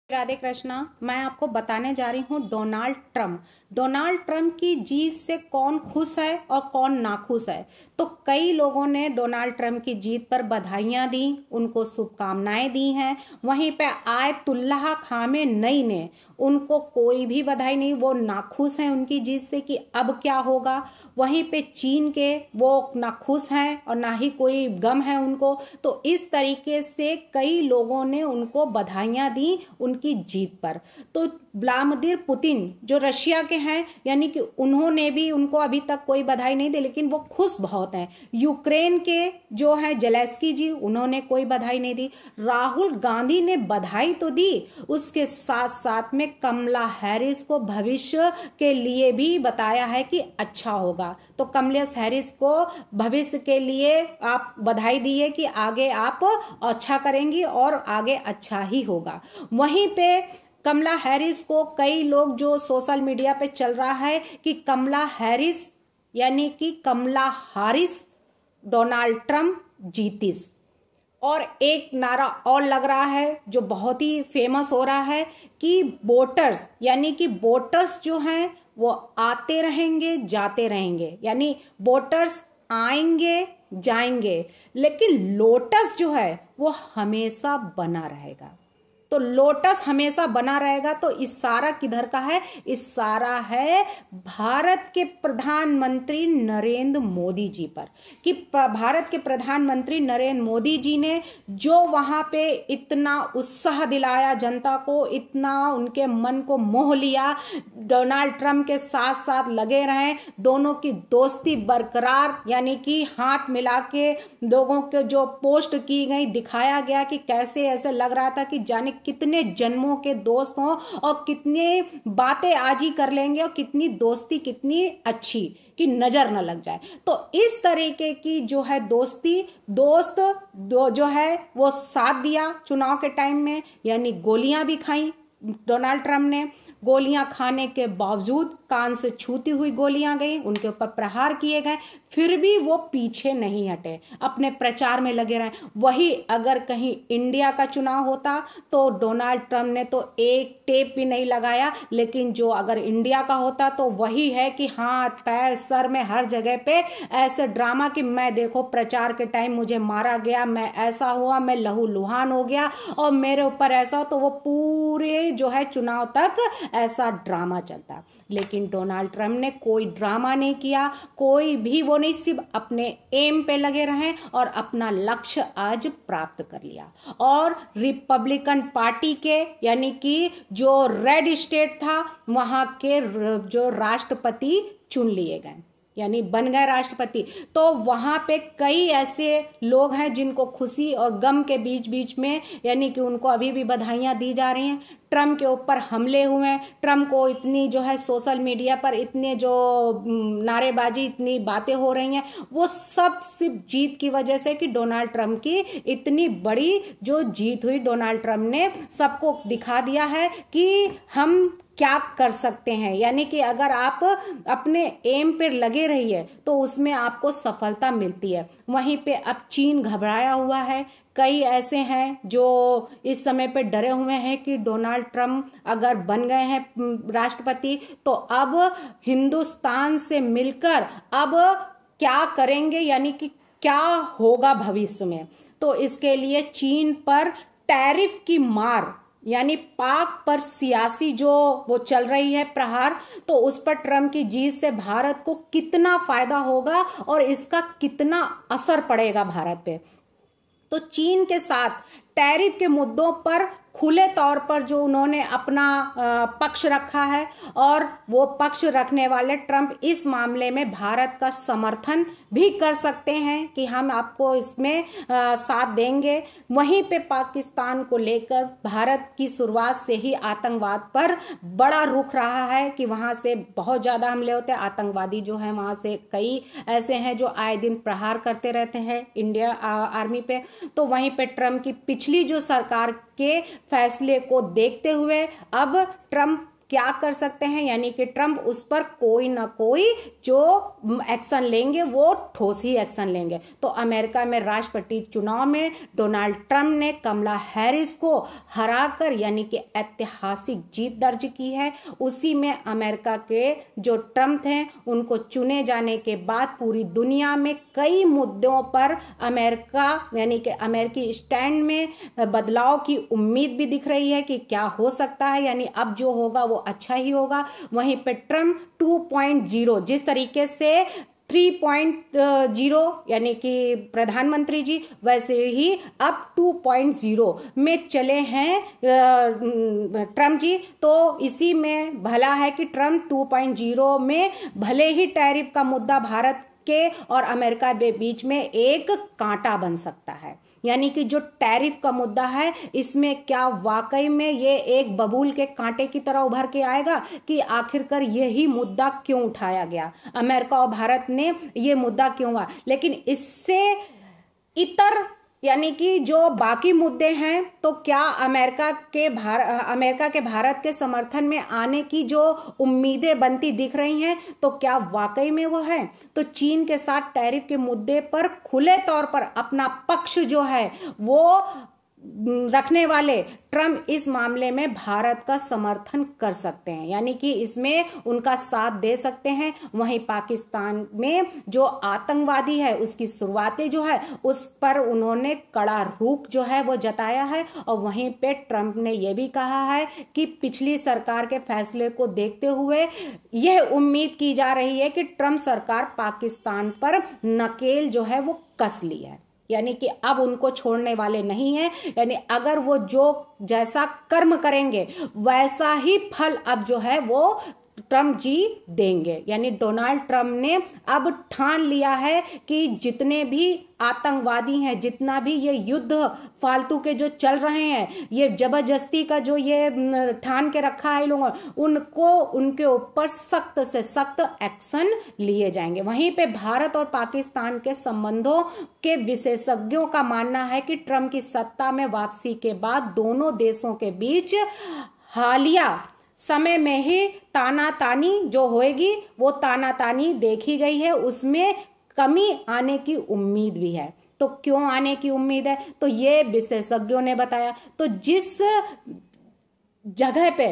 राधे कृष्णा। मैं आपको बताने जा रही हूँ डोनाल्ड ट्रम्प। डोनाल्ड ट्रम्प की जीत से कौन खुश है और कौन नाखुश है। तो कई लोगों ने डोनाल्ड ट्रम्प की जीत पर बधाइयां दी, उनको शुभकामनाएं दी हैं। वहीं पे आयतुल्लाह खामेनेई ने उनको कोई भी बधाई नहीं, वो नाखुश हैं उनकी जीत से कि अब क्या होगा। वहीं पे चीन के वो नाखुश हैं और ना ही कोई गम है उनको। तो इस तरीके से कई लोगों ने उनको बधाइयां दी उनकी जीत पर। तो व्लादिमीर पुतिन जो रशिया के हैं, यानी कि उन्होंने भी उनको अभी तक कोई बधाई नहीं दी, लेकिन वो खुश बहुत हैं। यूक्रेन के जो है जेलेंस्की जी, उन्होंने कोई बधाई नहीं दी। राहुल गांधी ने बधाई तो दी, उसके साथ साथ में कमला हैरिस को भविष्य के लिए भी बताया है कि अच्छा होगा। तो कमला हैरिस को भविष्य के लिए आप बधाई दिए कि आगे आप अच्छा करेंगी और आगे अच्छा ही होगा। वहीं पे कमला हैरिस को कई लोग, जो सोशल मीडिया पे चल रहा है कि कमला हैरिस यानी कि कमला हारिस डोनाल्ड ट्रम्प जीतिस। और एक नारा और लग रहा है जो बहुत ही फेमस हो रहा है कि वोटर्स, यानी कि वोटर्स जो हैं वो आते रहेंगे जाते रहेंगे, यानी वोटर्स आएंगे जाएंगे, लेकिन लोटस जो है वो हमेशा बना रहेगा। तो लोटस हमेशा बना रहेगा। तो इशारा किधर का है? इशारा है भारत के प्रधानमंत्री नरेंद्र मोदी जी पर, कि भारत के प्रधानमंत्री नरेंद्र मोदी जी ने जो वहां पे इतना उत्साह दिलाया जनता को, इतना उनके मन को मोह लिया, डोनाल्ड ट्रम्प के साथ साथ लगे रहे, दोनों की दोस्ती बरकरार, यानी कि हाथ मिला के लोगों के जो पोस्ट की गई, दिखाया गया कि कैसे ऐसे लग रहा था कि जाने कितने जन्मों के दोस्त हों और कितने बातें आज ही कर लेंगे और कितनी दोस्ती कितनी अच्छी कि नजर न लग जाए। तो इस तरीके की जो है दोस्ती, दोस्त जो है वो साथ दिया चुनाव के टाइम में, यानी गोलियां भी खाई डोनाल्ड ट्रम्प ने। गोलियां खाने के बावजूद, कान से छूती हुई गोलियां गई, उनके ऊपर प्रहार किए गए, फिर भी वो पीछे नहीं हटे, अपने प्रचार में लगे रहे। वही अगर कहीं इंडिया का चुनाव होता तो डोनाल्ड ट्रम्प ने तो एक टेप भी नहीं लगाया, लेकिन जो अगर इंडिया का होता तो वही है कि हाथ पैर सर में हर जगह पे ऐसे ड्रामा कि मैं देखो प्रचार के टाइम मुझे मारा गया, मैं ऐसा हुआ, मैं लहूलुहान हो गया और मेरे ऊपर ऐसा। तो वो पूरे जो है चुनाव तक ऐसा ड्रामा चलता। लेकिन डोनाल्ड ट्रम्प ने कोई ड्रामा नहीं किया, कोई भी वो नहीं, सिर्फ अपने एम पे लगे रहे और अपना लक्ष्य आज प्राप्त कर लिया। और रिपब्लिकन पार्टी के, यानी कि जो रेड स्टेट था, वहां के जो राष्ट्रपति चुन लिए गए, यानी बन गए राष्ट्रपति। तो वहां पे कई ऐसे लोग हैं जिनको खुशी और गम के बीच बीच में, यानी कि उनको अभी भी बधाइयां दी जा रही हैं। ट्रम्प के ऊपर हमले हुए हैं, ट्रम्प को इतनी जो है सोशल मीडिया पर इतने जो नारेबाजी, इतनी बातें हो रही हैं, वो सब सिर्फ जीत की वजह से, कि डोनाल्ड ट्रम्प की इतनी बड़ी जो जीत हुई, डोनाल्ड ट्रम्प ने सबको दिखा दिया है कि हम क्या कर सकते हैं। यानी कि अगर आप अपने एम पर लगे रहिए तो उसमें आपको सफलता मिलती है। वहीं पे अब चीन घबराया हुआ है, कई ऐसे हैं जो इस समय पे डरे हुए हैं कि डोनाल्ड ट्रम्प अगर बन गए हैं राष्ट्रपति तो अब हिंदुस्तान से मिलकर अब क्या करेंगे, यानी कि क्या होगा भविष्य में। तो इसके लिए चीन पर टैरिफ की मार, यानी पाक पर सियासी जो वो चल रही है प्रहार, तो उस पर ट्रम्प की जीत से भारत को कितना फायदा होगा और इसका कितना असर पड़ेगा भारत पे। तो चीन के साथ टैरिफ के मुद्दों पर खुले तौर पर जो उन्होंने अपना पक्ष रखा है, और वो पक्ष रखने वाले ट्रम्प इस मामले में भारत का समर्थन भी कर सकते हैं कि हम आपको इसमें साथ देंगे। वहीं पे पाकिस्तान को लेकर भारत की शुरुआत से ही आतंकवाद पर बड़ा रुख रहा है कि वहां से बहुत ज्यादा हमले होते हैं, आतंकवादी जो है वहां से कई ऐसे हैं जो आए दिन प्रहार करते रहते हैं इंडिया आर्मी पे। तो वहीं पे ट्रम्प की पिछली जो सरकार के फैसले को देखते हुए अब ट्रम्प क्या कर सकते हैं, यानी कि ट्रंप उस पर कोई ना कोई जो एक्शन लेंगे वो ठोस ही एक्शन लेंगे। तो अमेरिका में राष्ट्रपति चुनाव में डोनाल्ड ट्रंप ने कमला हैरिस को हराकर यानी कि ऐतिहासिक जीत दर्ज की है। उसी में अमेरिका के जो ट्रंप हैं उनको चुने जाने के बाद पूरी दुनिया में कई मुद्दों पर अमेरिका यानी कि अमेरिकी स्टैंड में बदलाव की उम्मीद भी दिख रही है कि क्या हो सकता है, यानी अब जो होगा वो अच्छा ही होगा। वहीं पे ट्रंप 2.0 जिस तरीके से 3.0 यानी कि प्रधानमंत्री जी, वैसे ही अब 2.0 में चले हैं ट्रंप जी। तो इसी में भला है कि ट्रंप 2.0 में भले ही टैरिफ का मुद्दा भारत के और अमेरिका के बीच में एक कांटा बन सकता है, यानी कि जो टैरिफ का मुद्दा है इसमें क्या वाकई में ये एक बबूल के कांटे की तरह उभर के आएगा कि आखिरकार यही मुद्दा क्यों उठाया गया, अमेरिका और भारत ने ये मुद्दा क्यों हुआ। लेकिन इससे इतर यानी कि जो बाकी मुद्दे हैं, तो क्या अमेरिका के भारत के समर्थन में आने की जो उम्मीदें बनती दिख रही हैं, तो क्या वाकई में वो है। तो चीन के साथ टैरिफ के मुद्दे पर खुले तौर पर अपना पक्ष जो है वो रखने वाले ट्रंप इस मामले में भारत का समर्थन कर सकते हैं, यानी कि इसमें उनका साथ दे सकते हैं। वहीं पाकिस्तान में जो आतंकवादी है उसकी शुरुआतें जो है उस पर उन्होंने कड़ा रुख जो है वो जताया है। और वहीं पे ट्रंप ने यह भी कहा है कि पिछली सरकार के फैसले को देखते हुए यह उम्मीद की जा रही है कि ट्रंप सरकार पाकिस्तान पर नकेल जो है वो कस ली है, यानी कि अब उनको छोड़ने वाले नहीं हैं। यानी अगर वो जो जैसा कर्म करेंगे वैसा ही फल अब जो है वो ट्रंप जी देंगे। यानी डोनाल्ड ट्रंप ने अब ठान लिया है कि जितने भी आतंकवादी हैं, जितना भी ये युद्ध फालतू के जो चल रहे हैं, ये जबरदस्ती का जो ये ठान के रखा है लोगों, उनको उनके ऊपर सख्त से सख्त एक्शन लिए जाएंगे। वहीं पे भारत और पाकिस्तान के संबंधों के विशेषज्ञों का मानना है कि ट्रंप की सत्ता में वापसी के बाद दोनों देशों के बीच हालिया समय में ही तानातानी जो होएगी वो तानातानी देखी गई है, उसमें कमी आने की उम्मीद भी है। तो क्यों आने की उम्मीद है, तो ये विशेषज्ञों ने बताया। तो जिस जगह पे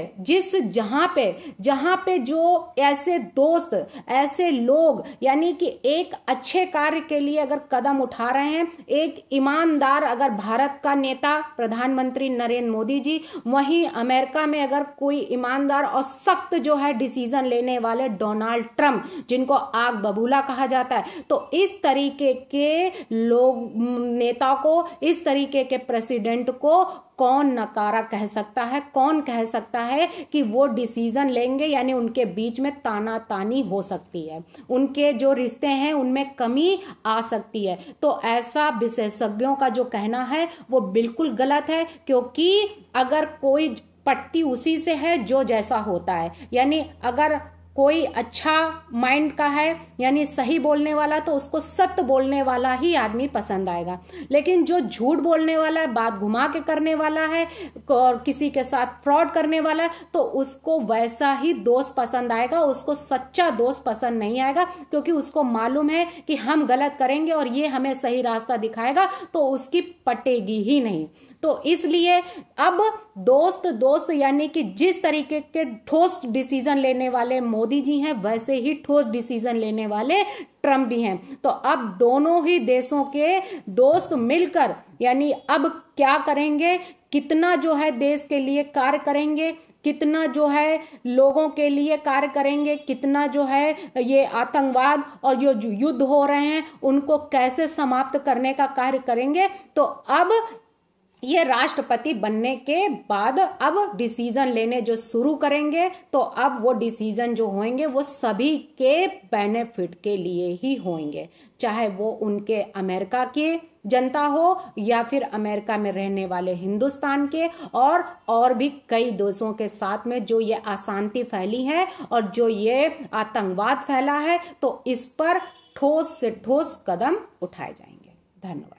जहां पे जो ऐसे दोस्त ऐसे लोग यानी कि एक अच्छे कार्य के लिए अगर कदम उठा रहे हैं, एक ईमानदार अगर भारत का नेता प्रधानमंत्री नरेंद्र मोदी जी, वहीं अमेरिका में अगर कोई ईमानदार और सख्त जो है डिसीजन लेने वाले डोनाल्ड ट्रंप, जिनको आग बबूला कहा जाता है, तो इस तरीके के लोग नेता को, इस तरीके के प्रेसिडेंट को कौन नकारा कह सकता है, कौन कह सकता है कि वो डिसीजन लेंगे। यानी उनके बीच में तानातानी हो सकती है, उनके जो रिश्ते हैं उनमें कमी आ सकती है। तो ऐसा विशेषज्ञों का जो कहना है वो बिल्कुल गलत है, क्योंकि अगर कोई पट्टी उसी से है जो जैसा होता है, यानी अगर कोई अच्छा माइंड का है यानी सही बोलने वाला, तो उसको सत्य बोलने वाला ही आदमी पसंद आएगा। लेकिन जो झूठ बोलने वाला है, बात घुमा के करने वाला है और किसी के साथ फ्रॉड करने वाला है, तो उसको वैसा ही दोस्त पसंद आएगा, उसको सच्चा दोस्त पसंद नहीं आएगा, क्योंकि उसको मालूम है कि हम गलत करेंगे और ये हमें सही रास्ता दिखाएगा, तो उसकी पटेगी ही नहीं। तो इसलिए अब दोस्त यानी कि जिस तरीके के ठोस डिसीजन लेने वाले मोदी जी हैं, वैसे ही ठोस डिसीजन लेने वाले ट्रंप भी हैं। तो अब दोनों ही देशों के दोस्त मिलकर यानी अब क्या करेंगे, कितना जो है देश के लिए कार्य करेंगे, कितना जो है लोगों के लिए कार्य करेंगे, कितना जो है ये आतंकवाद और जो युद्ध हो रहे हैं उनको कैसे समाप्त करने का कार्य करेंगे। तो अब ये राष्ट्रपति बनने के बाद अब डिसीजन लेने जो शुरू करेंगे, तो अब वो डिसीजन जो होंगे वो सभी के बेनिफिट के लिए ही होंगे, चाहे वो उनके अमेरिका के जनता हो या फिर अमेरिका में रहने वाले हिंदुस्तान के और भी कई देशों के साथ में जो ये अशांति फैली है और जो ये आतंकवाद फैला है, तो इस पर ठोस से ठोस कदम उठाए जाएंगे। धन्यवाद।